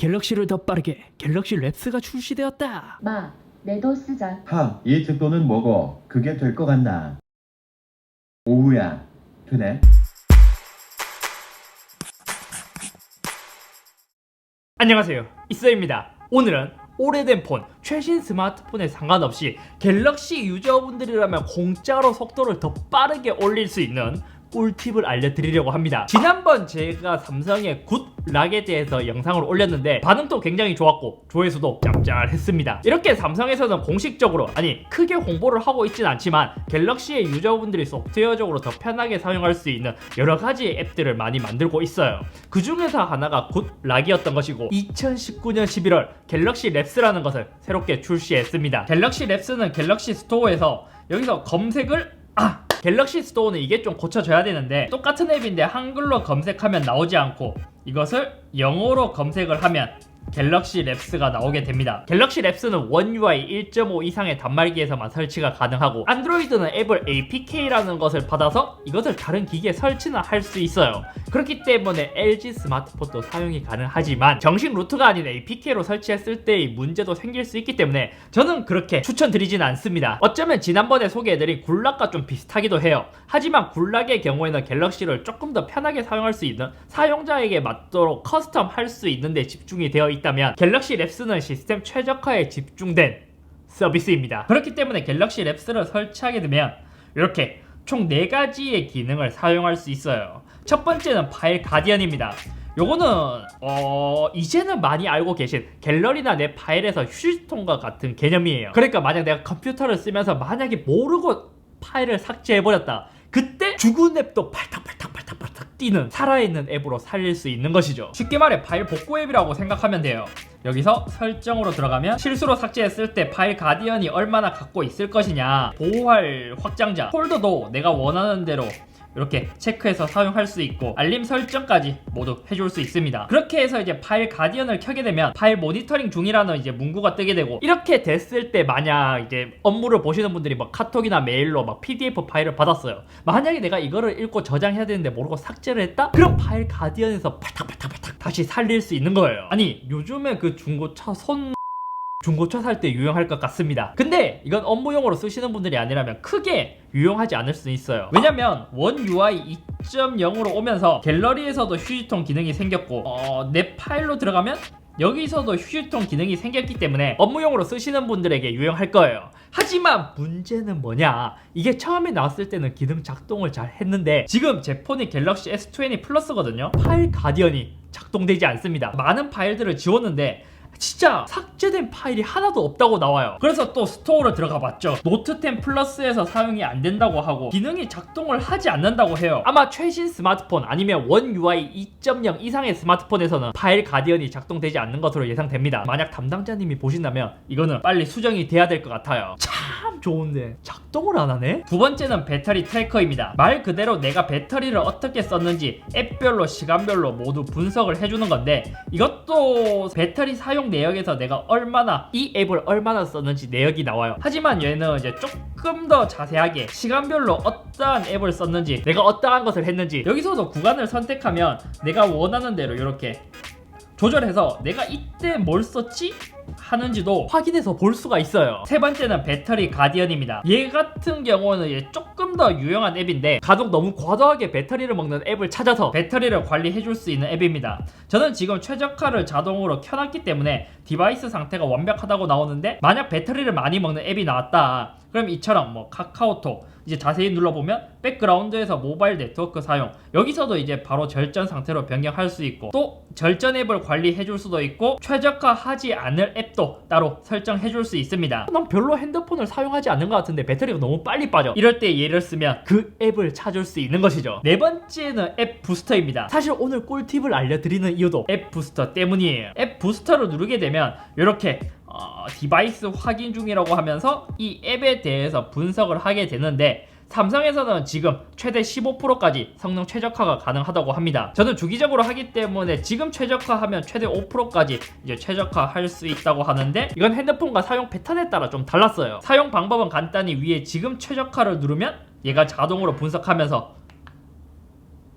갤럭시를 더 빠르게 갤럭시 랩스가 출시되었다. 마, 내도 쓰자. 하, 이 특도는 뭐고? 그게 될 것 같나? 오후야, 되네? 안녕하세요, 이서입니다. 오늘은 오래된 폰, 최신 스마트폰에 상관없이 갤럭시 유저분들이라면 공짜로 속도를 더 빠르게 올릴 수 있는 꿀팁을 알려드리려고 합니다. 지난번 제가 삼성의 굿 락에 대해서 영상을 올렸는데 반응도 굉장히 좋았고 조회수도 짭짤했습니다. 이렇게 삼성에서는 공식적으로, 아니 크게 홍보를 하고 있진 않지만 갤럭시의 유저분들이 소프트웨어적으로 더 편하게 사용할 수 있는 여러가지 앱들을 많이 만들고 있어요. 그 중에서 하나가 굿 락이었던 것이고 2019년 11월 갤럭시 랩스라는 것을 새롭게 출시했습니다. 갤럭시 랩스는 갤럭시 스토어에서 여기서 검색을 갤럭시 스토어는 이게 좀 고쳐져야 되는데, 똑같은 앱인데 한글로 검색하면 나오지 않고 이것을 영어로 검색을 하면 갤럭시 랩스가 나오게 됩니다. 갤럭시 랩스는 원 UI 1.5 이상의 단말기에서만 설치가 가능하고 안드로이드는 앱을 APK라는 것을 받아서 이것을 다른 기기에 설치는 할 수 있어요. 그렇기 때문에 LG 스마트폰도 사용이 가능하지만 정식 루트가 아닌 APK로 설치했을 때의 문제도 생길 수 있기 때문에 저는 그렇게 추천드리진 않습니다. 어쩌면 지난번에 소개해드린 굴락과 좀 비슷하기도 해요. 하지만 굴락의 경우에는 갤럭시를 조금 더 편하게 사용할 수 있는, 사용자에게 맞도록 커스텀 할 수 있는 데 집중이 되어 있다면 갤럭시 랩스는 시스템 최적화에 집중된 서비스입니다. 그렇기 때문에 갤럭시 랩스를 설치하게 되면 이렇게 총 4가지의 기능을 사용할 수 있어요. 첫 번째는 파일 가디언입니다. 요거는 이제는 많이 알고 계신 갤러리나 내 파일에서 휴지통과 같은 개념이에요. 그러니까 만약 내가 컴퓨터를 쓰면서 만약에 모르고 파일을 삭제해버렸다, 그때 죽은 앱도 팔딱팔딱 뛰는 살아있는 앱으로 살릴 수 있는 것이죠. 쉽게 말해 파일 복구 앱이라고 생각하면 돼요. 여기서 설정으로 들어가면 실수로 삭제했을 때 파일 가디언이 얼마나 갖고 있을 것이냐, 보호할 확장자, 폴더도 내가 원하는 대로 이렇게 체크해서 사용할 수 있고 알림 설정까지 모두 해줄 수 있습니다. 그렇게 해서 이제 파일 가디언을 켜게 되면 파일 모니터링 중이라는 이제 문구가 뜨게 되고, 이렇게 됐을 때 만약 이제 업무를 보시는 분들이 막 카톡이나 메일로 막 PDF 파일을 받았어요. 만약에 내가 이거를 읽고 저장해야 되는데 모르고 삭제를 했다? 그럼 파일 가디언에서 팔딱팔딱 다시 살릴 수 있는 거예요. 아니 요즘에 그 중고차 중고차 살 때 유용할 것 같습니다. 근데 이건 업무용으로 쓰시는 분들이 아니라면 크게 유용하지 않을 수 있어요. 왜냐면 원 UI 2.0으로 오면서 갤러리에서도 휴지통 기능이 생겼고 내 파일로 들어가면 여기서도 휴지통 기능이 생겼기 때문에 업무용으로 쓰시는 분들에게 유용할 거예요. 하지만 문제는 뭐냐, 이게 처음에 나왔을 때는 기능 작동을 잘 했는데 지금 제 폰이 갤럭시 S20 플러스거든요. 파일 가디언이 작동되지 않습니다. 많은 파일들을 지웠는데 진짜 삭제된 파일이 하나도 없다고 나와요. 그래서 또 스토어를 들어가 봤죠. 노트 10 플러스에서 사용이 안 된다고 하고 기능이 작동을 하지 않는다고 해요. 아마 최신 스마트폰 아니면 원 UI 2.0 이상의 스마트폰에서는 파일 가디언이 작동되지 않는 것으로 예상됩니다. 만약 담당자님이 보신다면 이거는 빨리 수정이 돼야 될 것 같아요. 참 좋은데 작동을 안 하네? 두 번째는 배터리 트래커입니다. 말 그대로 내가 배터리를 어떻게 썼는지 앱별로 시간별로 모두 분석을 해주는 건데, 이것도 배터리 사용 내역에서 내가 얼마나, 이 앱을 얼마나 썼는지 내역이 나와요. 하지만 얘는 이제 조금 더 자세하게 시간별로 어떠한 앱을 썼는지, 내가 어떠한 것을 했는지, 여기서도 구간을 선택하면 내가 원하는 대로 이렇게 조절해서 내가 이때 뭘 썼지? 하는지도 확인해서 볼 수가 있어요. 세 번째는 배터리 가디언입니다. 얘 같은 경우는 얘 조금 더 유용한 앱인데, 가독 너무 과도하게 배터리를 먹는 앱을 찾아서 배터리를 관리해 줄 수 있는 앱입니다. 저는 지금 최적화를 자동으로 켜놨기 때문에 디바이스 상태가 완벽하다고 나오는데, 만약 배터리를 많이 먹는 앱이 나왔다 그럼 이처럼 뭐 카카오톡 이제 자세히 눌러보면 백그라운드에서 모바일 네트워크 사용, 여기서도 이제 바로 절전 상태로 변경할 수 있고, 또 절전 앱을 관리해 줄 수도 있고 최적화하지 않을 앱도 따로 설정해 줄 수 있습니다. 난 별로 핸드폰을 사용하지 않는 것 같은데 배터리가 너무 빨리 빠져. 이럴 때 얘를 쓰면 그 앱을 찾을 수 있는 것이죠. 네 번째는 앱 부스터입니다. 사실 오늘 꿀팁을 알려드리는 이유도 앱 부스터 때문이에요. 앱 부스터를 누르게 되면 이렇게 디바이스 확인 중이라고 하면서 이 앱에 대해서 분석을 하게 되는데, 삼성에서는 지금 최대 15%까지 성능 최적화가 가능하다고 합니다. 저는 주기적으로 하기 때문에 지금 최적화하면 최대 5%까지 이제 최적화할 수 있다고 하는데, 이건 핸드폰과 사용 패턴에 따라 좀 달랐어요. 사용 방법은 간단히 위에 지금 최적화를 누르면 얘가 자동으로 분석하면서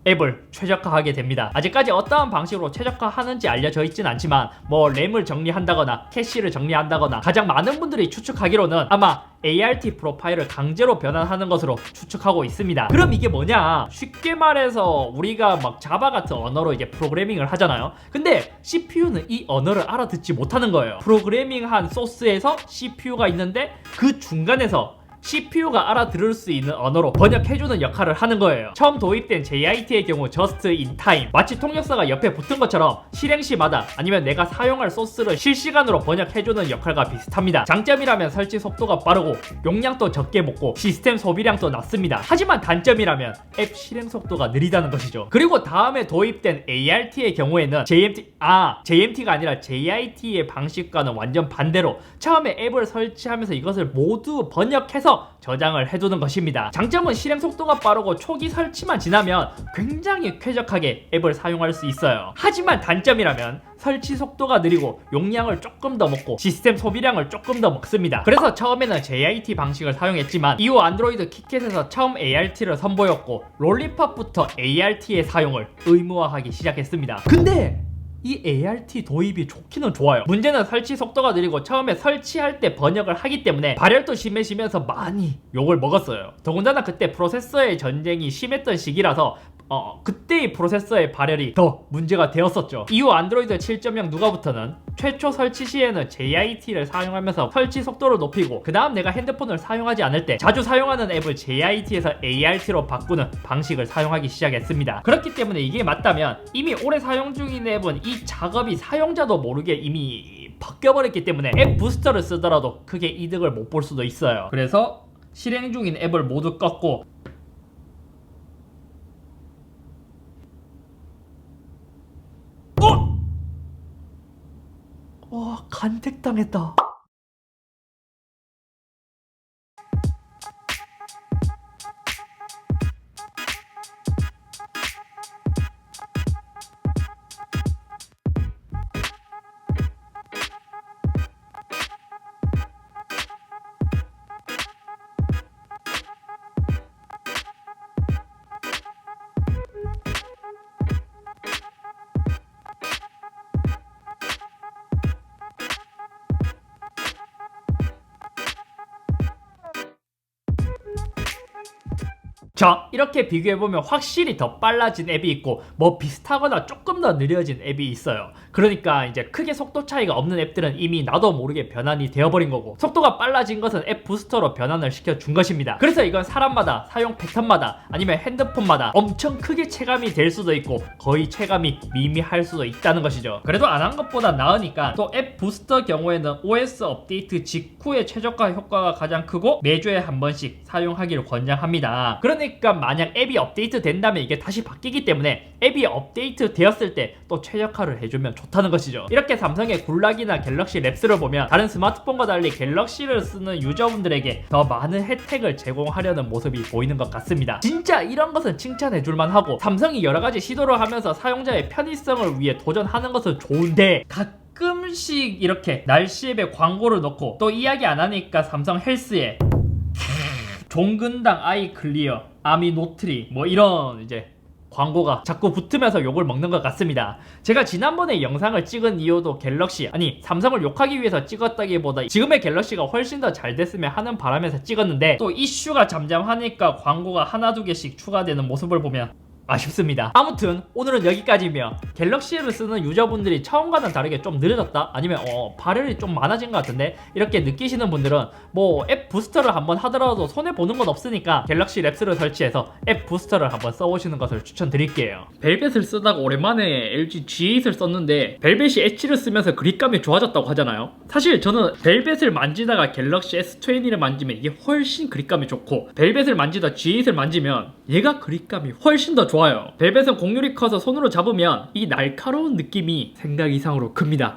앱을 최적화하게 됩니다. 아직까지 어떠한 방식으로 최적화하는지 알려져 있진 않지만 뭐 램을 정리한다거나 캐시를 정리한다거나 가장 많은 분들이 추측하기로는 아마 ART 프로파일을 강제로 변환하는 것으로 추측하고 있습니다. 그럼 이게 뭐냐? 쉽게 말해서 우리가 막 자바 같은 언어로 이제 프로그래밍을 하잖아요. 근데 CPU는 이 언어를 알아듣지 못하는 거예요. 프로그래밍한 소스에서 CPU가 있는데 그 중간에서 CPU가 알아들을 수 있는 언어로 번역해주는 역할을 하는 거예요. 처음 도입된 JIT의 경우 Just in Time, 마치 통역사가 옆에 붙은 것처럼 실행 시마다 아니면 내가 사용할 소스를 실시간으로 번역해주는 역할과 비슷합니다. 장점이라면 설치 속도가 빠르고 용량도 적게 먹고 시스템 소비량도 낮습니다. 하지만 단점이라면 앱 실행 속도가 느리다는 것이죠. 그리고 다음에 도입된 ART의 경우에는 JMT가 아니라 JIT의 방식과는 완전 반대로 처음에 앱을 설치하면서 이것을 모두 번역해서 저장을 해두는 것입니다. 장점은 실행 속도가 빠르고 초기 설치만 지나면 굉장히 쾌적하게 앱을 사용할 수 있어요. 하지만 단점이라면 설치 속도가 느리고 용량을 조금 더 먹고 시스템 소비량을 조금 더 먹습니다. 그래서 처음에는 JIT 방식을 사용했지만 이후 안드로이드 키캣에서 처음 ART를 선보였고 롤리팝부터 ART의 사용을 의무화하기 시작했습니다. 근데 이 ART 도입이 좋기는 좋아요. 문제는 설치 속도가 느리고 처음에 설치할 때 번역을 하기 때문에 발열도 심해지면서 많이 욕을 먹었어요. 더군다나 그때 프로세서의 전쟁이 심했던 시기라서 그때의 프로세서의 발열이 더 문제가 되었었죠. 이후 안드로이드 7.0 누가부터는 최초 설치 시에는 JIT를 사용하면서 설치 속도를 높이고 그 다음 내가 핸드폰을 사용하지 않을 때 자주 사용하는 앱을 JIT에서 ART로 바꾸는 방식을 사용하기 시작했습니다. 그렇기 때문에 이게 맞다면 이미 오래 사용 중인 앱은 이 작업이 사용자도 모르게 이미 바뀌어버렸기 때문에 앱 부스터를 쓰더라도 크게 이득을 못 볼 수도 있어요. 그래서 실행 중인 앱을 모두 껐고 와, 간택당했다. 자, 이렇게 비교해보면 확실히 더 빨라진 앱이 있고 뭐 비슷하거나 조금 더 느려진 앱이 있어요. 그러니까 이제 크게 속도 차이가 없는 앱들은 이미 나도 모르게 변환이 되어버린 거고 속도가 빨라진 것은 앱 부스터로 변환을 시켜준 것입니다. 그래서 이건 사람마다 사용 패턴마다 아니면 핸드폰마다 엄청 크게 체감이 될 수도 있고 거의 체감이 미미할 수도 있다는 것이죠. 그래도 안 한 것보다 나으니까 또 앱 부스터 경우에는 OS 업데이트 직후의 최저가 효과가 가장 크고 매주에 한 번씩 사용하기를 권장합니다. 그러니까 만약 앱이 업데이트 된다면 이게 다시 바뀌기 때문에 앱이 업데이트 되었을 때 또 최적화를 해주면 좋다는 것이죠. 이렇게 삼성의 굴락이나 갤럭시 랩스를 보면 다른 스마트폰과 달리 갤럭시를 쓰는 유저분들에게 더 많은 혜택을 제공하려는 모습이 보이는 것 같습니다. 진짜 이런 것은 칭찬해줄 만하고 삼성이 여러가지 시도를 하면서 사용자의 편의성을 위해 도전하는 것은 좋은데 가끔씩 이렇게 날씨 앱에 광고를 넣고 또 이야기 안 하니까 삼성 헬스에 종근당 아이 클리어, 아미 노트리 뭐 이런 이제 광고가 자꾸 붙으면서 욕을 먹는 것 같습니다. 제가 지난번에 영상을 찍은 이유도 갤럭시, 아니 삼성을 욕하기 위해서 찍었다기보다 지금의 갤럭시가 훨씬 더 잘 됐으면 하는 바람에서 찍었는데 또 이슈가 잠잠하니까 광고가 하나 두 개씩 추가되는 모습을 보면 아쉽습니다. 아무튼 오늘은 여기까지며 갤럭시를 쓰는 유저분들이 처음과는 다르게 좀 느려졌다? 아니면 발열이 좀 많아진 것 같은데? 이렇게 느끼시는 분들은 뭐 앱 부스터를 한번 하더라도 손해보는 건 없으니까 갤럭시 랩스를 설치해서 앱 부스터를 한번 써보시는 것을 추천드릴게요. 벨벳을 쓰다가 오랜만에 LG G8을 썼는데 벨벳이 엣지를 쓰면서 그립감이 좋아졌다고 하잖아요. 사실 저는 벨벳을 만지다가 갤럭시 S20를 만지면 이게 훨씬 그립감이 좋고 벨벳을 만지다 G8을 만지면 얘가 그립감이 훨씬 더 좋아요. 벨벳은 곡률이 커서 손으로 잡으면 이 날카로운 느낌이 생각 이상으로 큽니다.